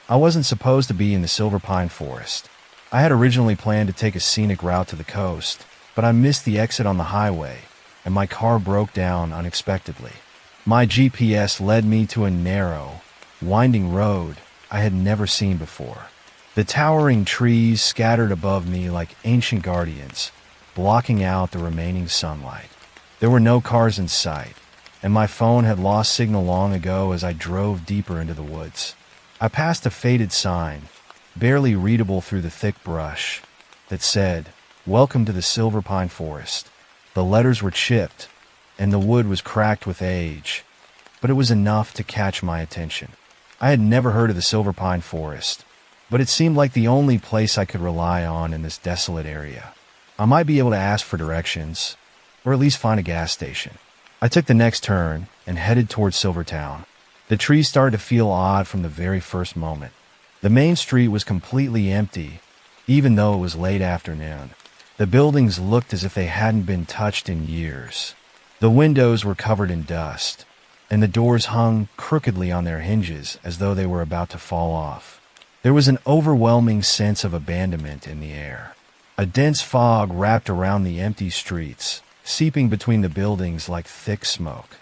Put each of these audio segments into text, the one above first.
I wasn't supposed to be in the Silver Pine Forest. I had originally planned to take a scenic route to the coast, but I missed the exit on the highway, and my car broke down unexpectedly. My GPS led me to a narrow, winding road I had never seen before. The towering trees scattered above me like ancient guardians, blocking out the remaining sunlight. There were no cars in sight, and my phone had lost signal long ago as I drove deeper into the woods. I passed a faded sign, barely readable through the thick brush, that said, "Welcome to the Silver Pine Forest." The letters were chipped, and the wood was cracked with age, but it was enough to catch my attention. I had never heard of the Silver Pine Forest, but it seemed like the only place I could rely on in this desolate area. I might be able to ask for directions, or at least find a gas station. I took the next turn and headed towards Silvertown. The trees started to feel odd from the very first moment. The main street was completely empty, even though it was late afternoon. The buildings looked as if they hadn't been touched in years. The windows were covered in dust, and the doors hung crookedly on their hinges as though they were about to fall off. There was an overwhelming sense of abandonment in the air. A dense fog wrapped around the empty streets, seeping between the buildings like thick smoke.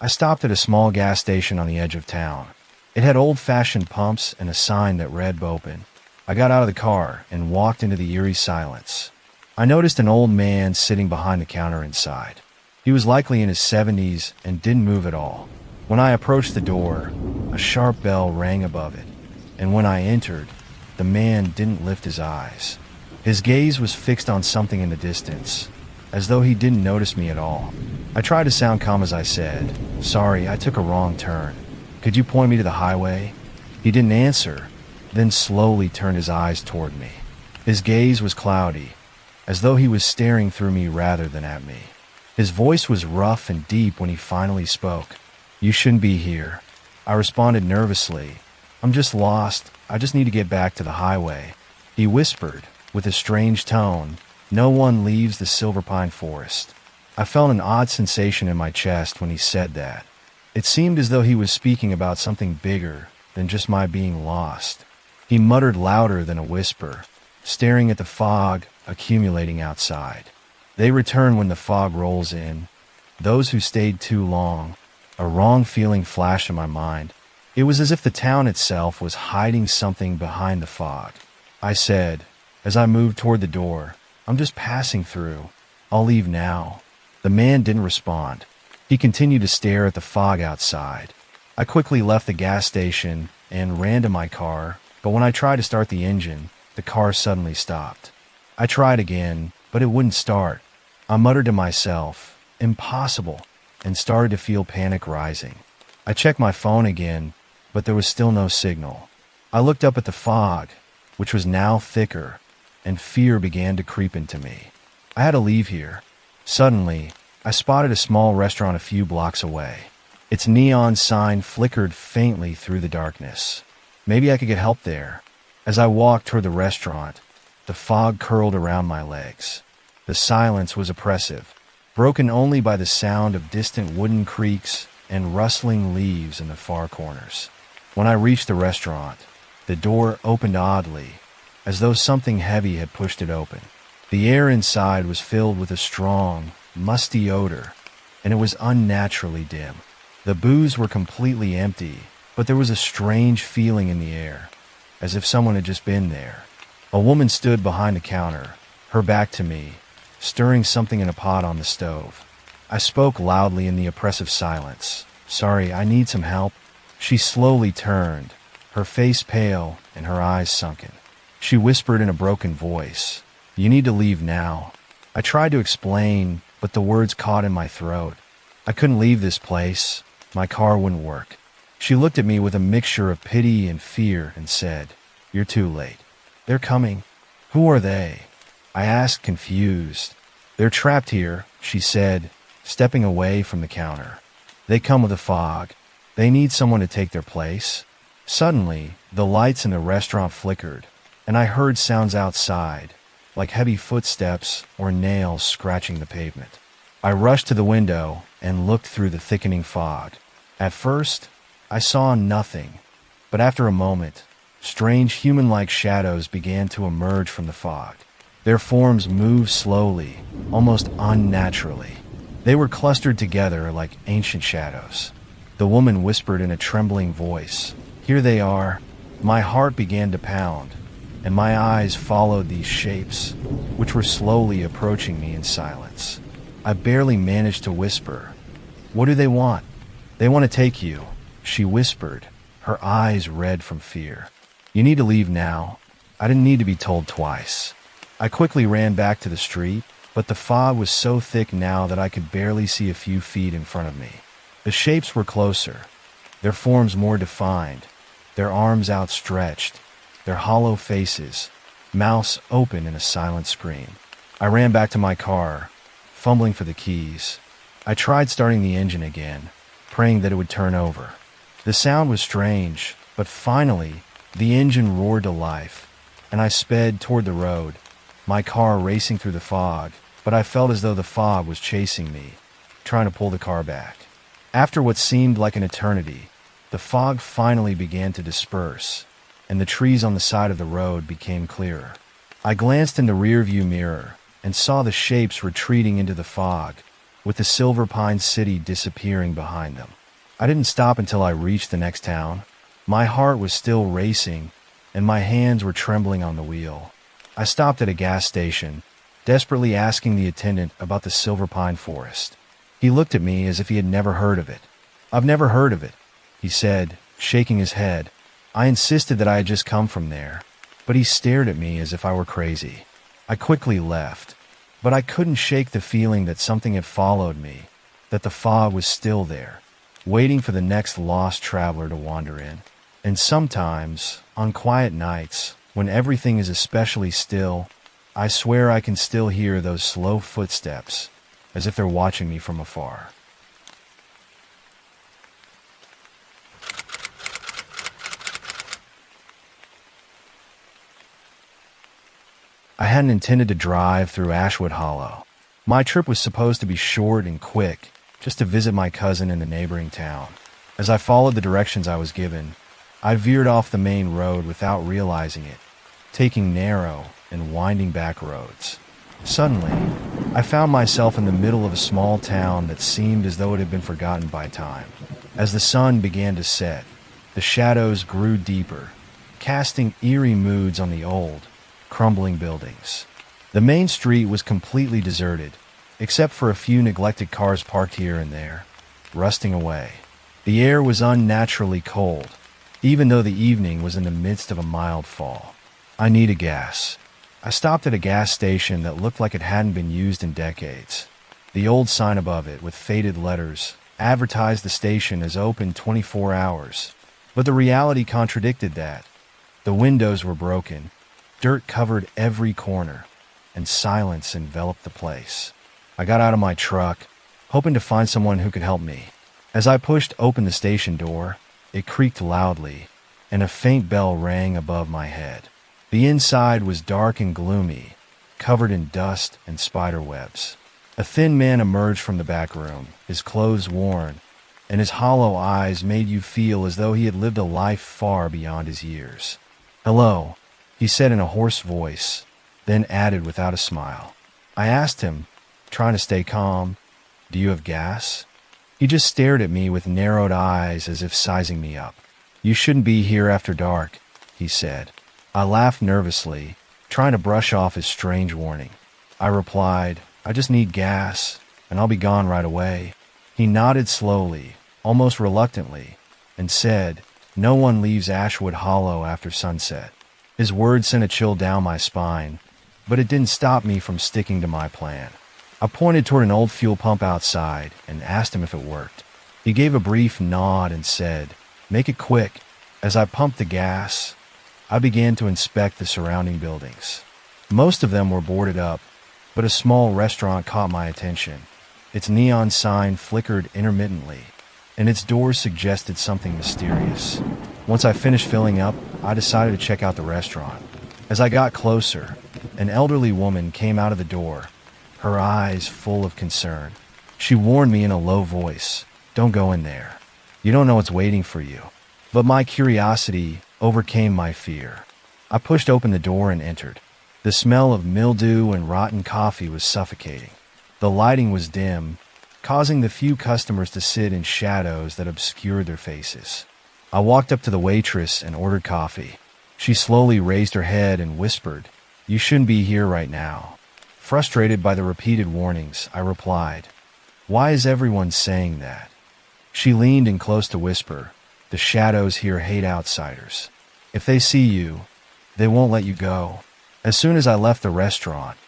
I stopped at a small gas station on the edge of town. It had old-fashioned pumps and a sign that read "Open." I got out of the car and walked into the eerie silence. I noticed an old man sitting behind the counter inside. He was likely in his 70s and didn't move at all. When I approached the door, a sharp bell rang above it, and when I entered, the man didn't lift his eyes. His gaze was fixed on something in the distance, as though he didn't notice me at all. I tried to sound calm as I said, "Sorry, I took a wrong turn. Could you point me to the highway?" He didn't answer, then slowly turned his eyes toward me. His gaze was cloudy, as though he was staring through me rather than at me. His voice was rough and deep when he finally spoke. "You shouldn't be here." I responded nervously. "I'm just lost. I just need to get back to the highway." He whispered, with a strange tone, "No one leaves the Silver Pine Forest." I felt an odd sensation in my chest when he said that. It seemed as though he was speaking about something bigger than just my being lost. He muttered louder than a whisper, staring at the fog accumulating outside. They return when the fog rolls in. Those who stayed too long. A wrong feeling flashed in my mind. It was as if the town itself was hiding something behind the fog. I said, as I moved toward the door, "I'm just passing through. I'll leave now." The man didn't respond. He continued to stare at the fog outside. I quickly left the gas station and ran to my car, but when I tried to start the engine, the car suddenly stopped. I tried again, but it wouldn't start. I muttered to myself, "Impossible," and started to feel panic rising. I checked my phone again, but there was still no signal. I looked up at the fog, which was now thicker, and fear began to creep into me. I had to leave here. Suddenly, I spotted a small restaurant a few blocks away. Its neon sign flickered faintly through the darkness. Maybe I could get help there. As I walked toward the restaurant, the fog curled around my legs. The silence was oppressive, broken only by the sound of distant wooden creaks and rustling leaves in the far corners. When I reached the restaurant, the door opened oddly, as though something heavy had pushed it open. The air inside was filled with a strong, musty odor, and it was unnaturally dim. The booths were completely empty, but there was a strange feeling in the air, as if someone had just been there. A woman stood behind the counter, her back to me, stirring something in a pot on the stove. I spoke loudly in the oppressive silence. "Sorry, I need some help." She slowly turned, her face pale and her eyes sunken. She whispered in a broken voice, "You need to leave now." I tried to explain, but the words caught in my throat. I couldn't leave this place. My car wouldn't work. She looked at me with a mixture of pity and fear and said, "You're too late. They're coming." "Who are they?" I asked, confused. "They're trapped here," she said, stepping away from the counter. "They come with a fog. They need someone to take their place." Suddenly, the lights in the restaurant flickered, and I heard sounds outside, like heavy footsteps or nails scratching the pavement. I rushed to the window and looked through the thickening fog. At first, I saw nothing, but after a moment, Strange human-like shadows began to emerge from the fog. Their forms moved slowly, almost unnaturally. They were clustered together like ancient shadows. The woman whispered in a trembling voice, "Here they are." My heart began to pound, and my eyes followed these shapes, which were slowly approaching me in silence. I barely managed to whisper, "What do they want?" "They want to take you," she whispered, her eyes red from fear. "You need to leave now." I didn't need to be told twice. I quickly ran back to the street, but the fog was so thick now that I could barely see a few feet in front of me. The shapes were closer, their forms more defined, their arms outstretched, their hollow faces, mouths open in a silent scream. I ran back to my car, fumbling for the keys. I tried starting the engine again, praying that it would turn over. The sound was strange, but finally, the engine roared to life, and I sped toward the road, my car racing through the fog, but I felt as though the fog was chasing me, trying to pull the car back. After what seemed like an eternity, the fog finally began to disperse, and the trees on the side of the road became clearer. I glanced in the rearview mirror and saw the shapes retreating into the fog, with the Silver Pine City disappearing behind them. I didn't stop until I reached the next town. My heart was still racing, and my hands were trembling on the wheel. I stopped at a gas station, desperately asking the attendant about the Silver Pine Forest. He looked at me as if he had never heard of it. "I've never heard of it," he said, shaking his head. I insisted that I had just come from there, but he stared at me as if I were crazy. I quickly left, but I couldn't shake the feeling that something had followed me, that the fog was still there, waiting for the next lost traveler to wander in. And sometimes, on quiet nights, when everything is especially still, I swear I can still hear those slow footsteps, as if they're watching me from afar. I hadn't intended to drive through Ashwood Hollow. My trip was supposed to be short and quick, just to visit my cousin in the neighboring town. As I followed the directions I was given, I veered off the main road without realizing it, taking narrow and winding back roads. Suddenly, I found myself in the middle of a small town that seemed as though it had been forgotten by time. As the sun began to set, the shadows grew deeper, casting eerie moods on the old, crumbling buildings. The main street was completely deserted, except for a few neglected cars parked here and there, rusting away. The air was unnaturally cold, even though the evening was in the midst of a mild fall. I needed gas. I stopped at a gas station that looked like it hadn't been used in decades. The old sign above it, with faded letters, advertised the station as open 24 hours, but the reality contradicted that. The windows were broken, dirt covered every corner, and silence enveloped the place. I got out of my truck, hoping to find someone who could help me. As I pushed open the station door, it creaked loudly, and a faint bell rang above my head. The inside was dark and gloomy, covered in dust and spider webs. A thin man emerged from the back room, his clothes worn, and his hollow eyes made you feel as though he had lived a life far beyond his years. "Hello," he said in a hoarse voice, then added without a smile. I asked him, trying to stay calm, "Do you have gas?" He just stared at me with narrowed eyes as if sizing me up. "You shouldn't be here after dark," he said. I laughed nervously, trying to brush off his strange warning. I replied, "I just need gas, and I'll be gone right away." He nodded slowly, almost reluctantly, and said, "No one leaves Ashwood Hollow after sunset." His words sent a chill down my spine, but it didn't stop me from sticking to my plan. I pointed toward an old fuel pump outside and asked him if it worked. He gave a brief nod and said, "Make it quick." As I pumped the gas, I began to inspect the surrounding buildings. Most of them were boarded up, but a small restaurant caught my attention. Its neon sign flickered intermittently, and its doors suggested something mysterious. Once I finished filling up, I decided to check out the restaurant. As I got closer, an elderly woman came out of the door, her eyes full of concern. She warned me in a low voice, "Don't go in there. You don't know what's waiting for you." But my curiosity overcame my fear. I pushed open the door and entered. The smell of mildew and rotten coffee was suffocating. The lighting was dim, causing the few customers to sit in shadows that obscured their faces. I walked up to the waitress and ordered coffee. She slowly raised her head and whispered, "You shouldn't be here right now." Frustrated by the repeated warnings, I replied, "Why is everyone saying that?" She leaned in close to whisper, "The shadows here hate outsiders. If they see you, they won't let you go." As soon as I left the restaurant,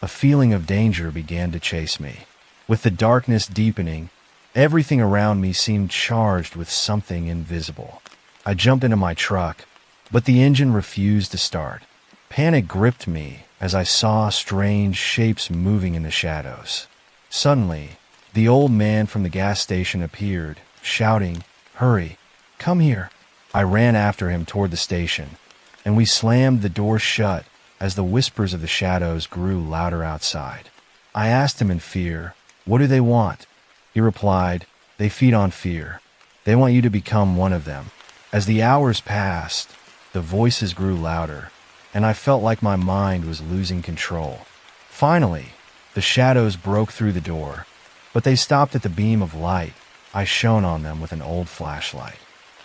a feeling of danger began to chase me. With the darkness deepening, everything around me seemed charged with something invisible. I jumped into my truck, but the engine refused to start. Panic gripped me as I saw strange shapes moving in the shadows. Suddenly, the old man from the gas station appeared, shouting, "Hurry, come here." I ran after him toward the station, and we slammed the door shut as the whispers of the shadows grew louder outside. I asked him in fear, "What do they want?" He replied, "They feed on fear. They want you to become one of them." As the hours passed, the voices grew louder, and I felt like my mind was losing control. Finally, the shadows broke through the door, but they stopped at the beam of light I shone on them with an old flashlight.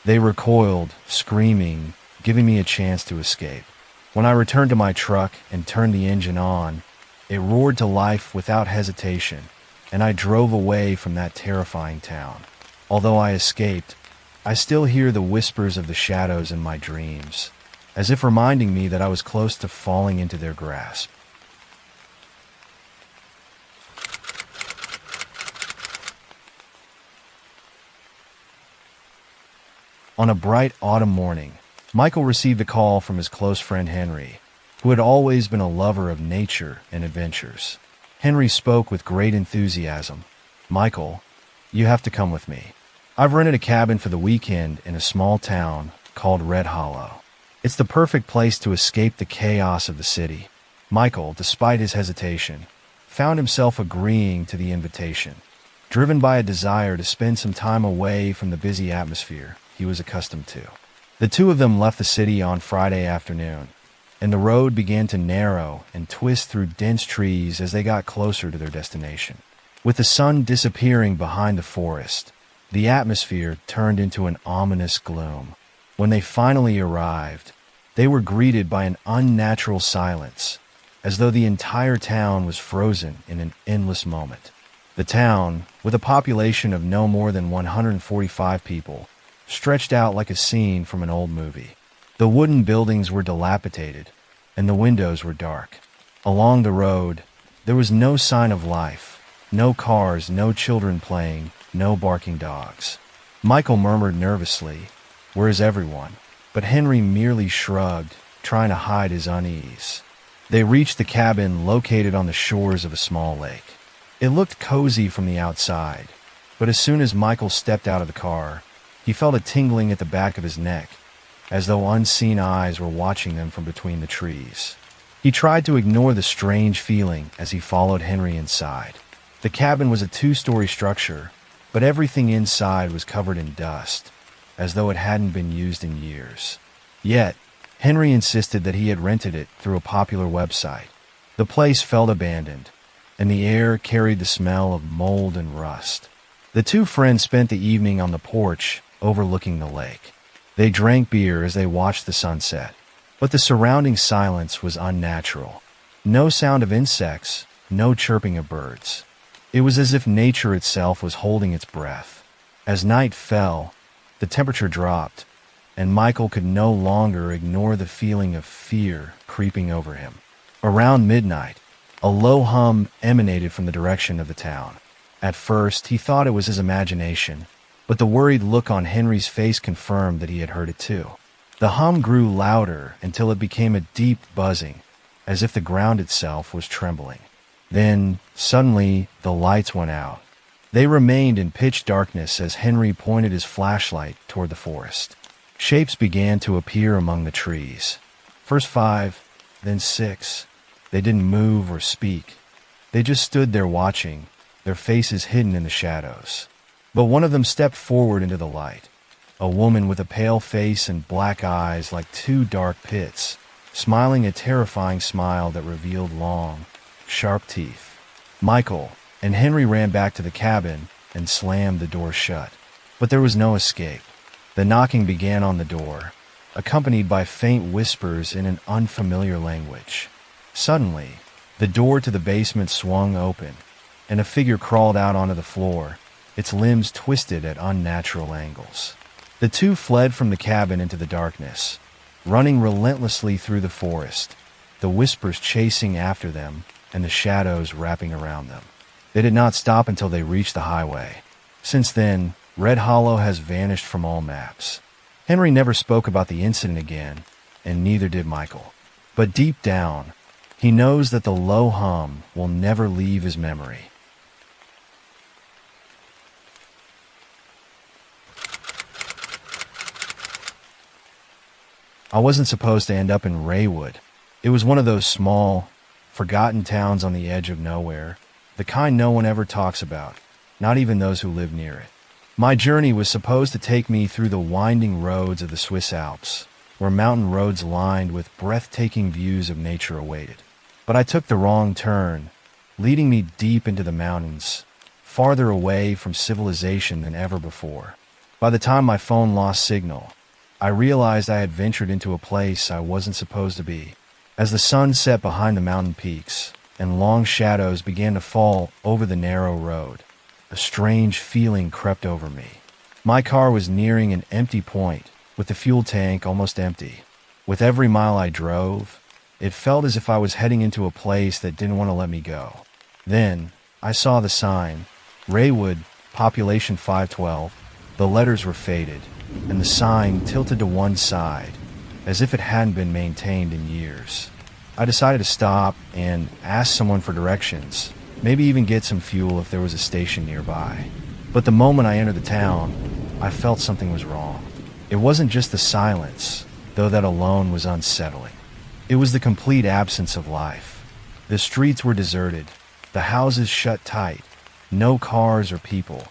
They recoiled, screaming, giving me a chance to escape. When I returned to my truck and turned the engine on, it roared to life without hesitation, and I drove away from that terrifying town. Although I escaped, I still hear the whispers of the shadows in my dreams, as if reminding me that I was close to falling into their grasp. On a bright autumn morning, Michael received a call from his close friend Henry, who had always been a lover of nature and adventures. Henry spoke with great enthusiasm. "Michael, you have to come with me. I've rented a cabin for the weekend in a small town called Red Hollow. It's the perfect place to escape the chaos of the city." Michael, despite his hesitation, found himself agreeing to the invitation, driven by a desire to spend some time away from the busy atmosphere he was accustomed to. The two of them left the city on Friday afternoon, and the road began to narrow and twist through dense trees as they got closer to their destination. With the sun disappearing behind the forest, the atmosphere turned into an ominous gloom. When they finally arrived, they were greeted by an unnatural silence, as though the entire town was frozen in an endless moment. The town, with a population of no more than 145 people, stretched out like a scene from an old movie. The wooden buildings were dilapidated, and the windows were dark. Along the road, there was no sign of life, no cars, no children playing, no barking dogs. Michael murmured nervously, "Where is everyone?" But Henry merely shrugged, trying to hide his unease. They reached the cabin located on the shores of a small lake. It looked cozy from the outside, but as soon as Michael stepped out of the car, he felt a tingling at the back of his neck, as though unseen eyes were watching them from between the trees. He tried to ignore the strange feeling as he followed Henry inside. The cabin was a two-story structure, but everything inside was covered in dust, as though it hadn't been used in years. Yet, Henry insisted that he had rented it through a popular website. The place felt abandoned, and the air carried the smell of mold and rust. The two friends spent the evening on the porch overlooking the lake. They drank beer as they watched the sunset, but the surrounding silence was unnatural. No sound of insects, no chirping of birds. It was as if nature itself was holding its breath. As night fell, the temperature dropped, and Michael could no longer ignore the feeling of fear creeping over him. Around midnight, a low hum emanated from the direction of the town. At first, he thought it was his imagination, but the worried look on Henry's face confirmed that he had heard it too. The hum grew louder until it became a deep buzzing, as if the ground itself was trembling. Then, suddenly, the lights went out. They remained in pitch darkness as Henry pointed his flashlight toward the forest. Shapes began to appear among the trees. First 5, then 6. They didn't move or speak. They just stood there watching, their faces hidden in the shadows. But one of them stepped forward into the light. a woman with a pale face and black eyes like two dark pits, smiling a terrifying smile that revealed long, sharp teeth. Michael and Henry ran back to the cabin and slammed the door shut. But there was no escape. The knocking began on the door, accompanied by faint whispers in an unfamiliar language. Suddenly, the door to the basement swung open, and a figure crawled out onto the floor, its limbs twisted at unnatural angles. The two fled from the cabin into the darkness, running relentlessly through the forest, the whispers chasing after them and the shadows wrapping around them. They did not stop until they reached the highway. Since then, Red Hollow has vanished from all maps. Henry never spoke about the incident again, and neither did Michael. But deep down, he knows that the low hum will never leave his memory. I wasn't supposed to end up in Raywood. It was one of those small, forgotten towns on the edge of nowhere, the kind no one ever talks about, not even those who live near it. My journey was supposed to take me through the winding roads of the Swiss Alps, where mountain roads lined with breathtaking views of nature awaited. But I took the wrong turn, leading me deep into the mountains, farther away from civilization than ever before. By the time my phone lost signal, I realized I had ventured into a place I wasn't supposed to be. As the sun set behind the mountain peaks, and long shadows began to fall over the narrow road, a strange feeling crept over me. My car was nearing an empty point, with the fuel tank almost empty. With every mile I drove, it felt as if I was heading into a place that didn't want to let me go. Then, I saw the sign, Raywood, population 512. The letters were faded, and the sign tilted to one side, as if it hadn't been maintained in years. I decided to stop and ask someone for directions, maybe even get some fuel if there was a station nearby. But the moment I entered the town, I felt something was wrong. It wasn't just the silence, though that alone was unsettling. It was the complete absence of life. The streets were deserted, the houses shut tight, no cars or people,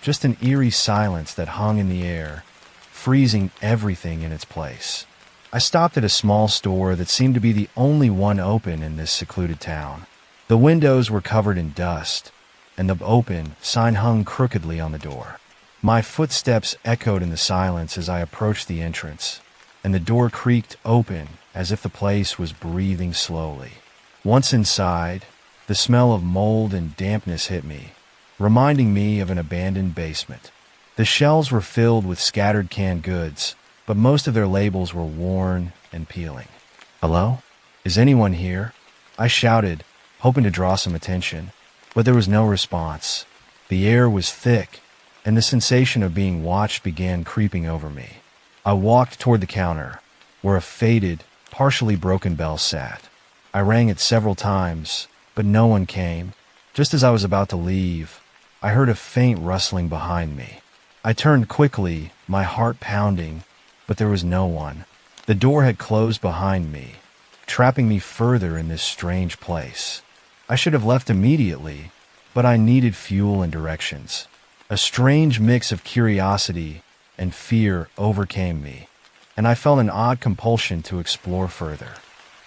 just an eerie silence that hung in the air, freezing everything in its place. I stopped at a small store that seemed to be the only one open in this secluded town. The windows were covered in dust, and the open sign hung crookedly on the door. My footsteps echoed in the silence as I approached the entrance, and the door creaked open as if the place was breathing slowly. Once inside, the smell of mold and dampness hit me, reminding me of an abandoned basement. The shelves were filled with scattered canned goods, but most of their labels were worn and peeling. "Hello? Is anyone here?" I shouted, hoping to draw some attention, but there was no response. The air was thick, and the sensation of being watched began creeping over me. I walked toward the counter, where a faded, partially broken bell sat. I rang it several times, but no one came. Just as I was about to leave, I heard a faint rustling behind me. I turned quickly, my heart pounding, but there was no one. The door had closed behind me, trapping me further in this strange place. I should have left immediately, but I needed fuel and directions. A strange mix of curiosity and fear overcame me, and I felt an odd compulsion to explore further.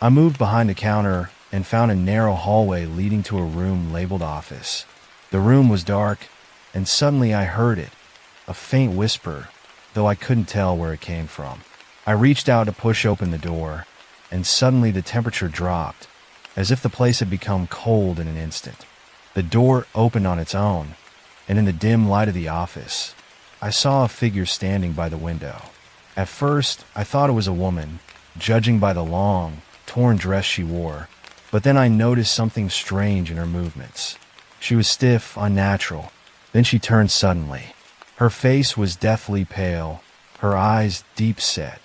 I moved behind the counter and found a narrow hallway leading to a room labeled office. The room was dark, and suddenly I heard it, a faint whisper, though I couldn't tell where it came from. I reached out to push open the door, and suddenly the temperature dropped, as if the place had become cold in an instant. The door opened on its own, and in the dim light of the office, I saw a figure standing by the window. At first, I thought it was a woman, judging by the long, torn dress she wore, but then I noticed something strange in her movements. She was stiff, unnatural. Then she turned suddenly. Her face was deathly pale, her eyes deep set,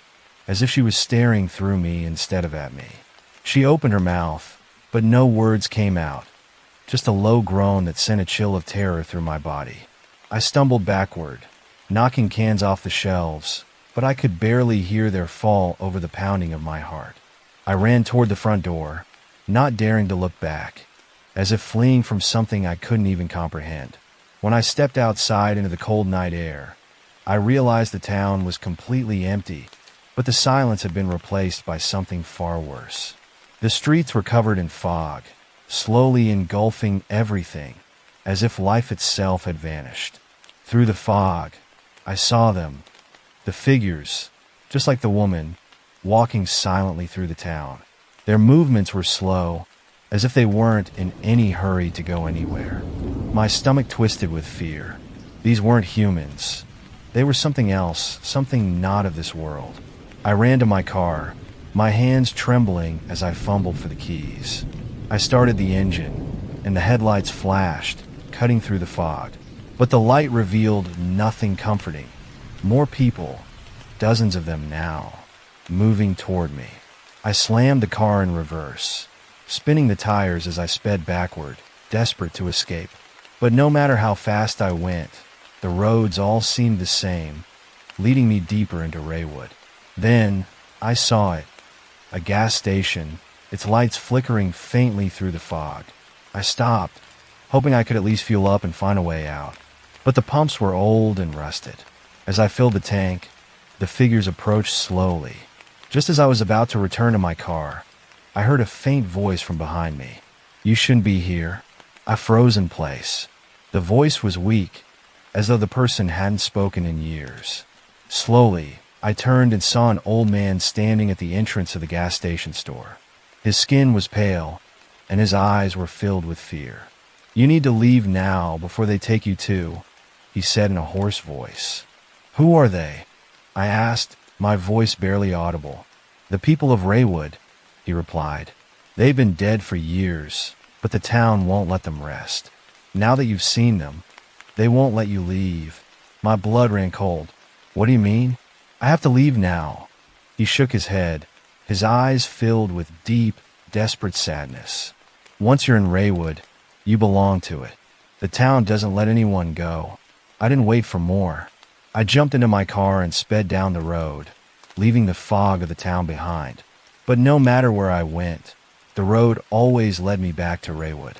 as if she was staring through me instead of at me. She opened her mouth, but no words came out, just a low groan that sent a chill of terror through my body. I stumbled backward, knocking cans off the shelves, but I could barely hear their fall over the pounding of my heart. I ran toward the front door, not daring to look back, as if fleeing from something I couldn't even comprehend. When I stepped outside into the cold night air, I realized the town was completely empty, but the silence had been replaced by something far worse. The streets were covered in fog, slowly engulfing everything, as if life itself had vanished. Through the fog, I saw them, the figures, just like the woman, walking silently through the town. Their movements were slow, as if they weren't in any hurry to go anywhere. My stomach twisted with fear. These weren't humans. They were something else, something not of this world. I ran to my car, my hands trembling as I fumbled for the keys. I started the engine, and the headlights flashed, cutting through the fog. But the light revealed nothing comforting. More people, dozens of them now, moving toward me. I slammed the car in reverse, spinning the tires as I sped backward, desperate to escape. But no matter how fast I went, the roads all seemed the same, leading me deeper into Raywood. Then, I saw it. A gas station, its lights flickering faintly through the fog. I stopped, hoping I could at least fuel up and find a way out. But the pumps were old and rusted. As I filled the tank, the figures approached slowly. Just as I was about to return to my car, I heard a faint voice from behind me. "You shouldn't be here." I froze in place. The voice was weak, as though the person hadn't spoken in years. Slowly, I turned and saw an old man standing at the entrance of the gas station store. His skin was pale, and his eyes were filled with fear. "You need to leave now before they take you too," he said in a hoarse voice. "Who are they?" I asked, my voice barely audible. "The people of Raywood," he replied. "They've been dead for years, but the town won't let them rest. Now that you've seen them, they won't let you leave." My blood ran cold. "What do you mean? I have to leave now." He shook his head, his eyes filled with deep, desperate sadness. "Once you're in Raywood, you belong to it. The town doesn't let anyone go." I didn't wait for more. I jumped into my car and sped down the road, leaving the fog of the town behind. But no matter where I went, the road always led me back to Raywood.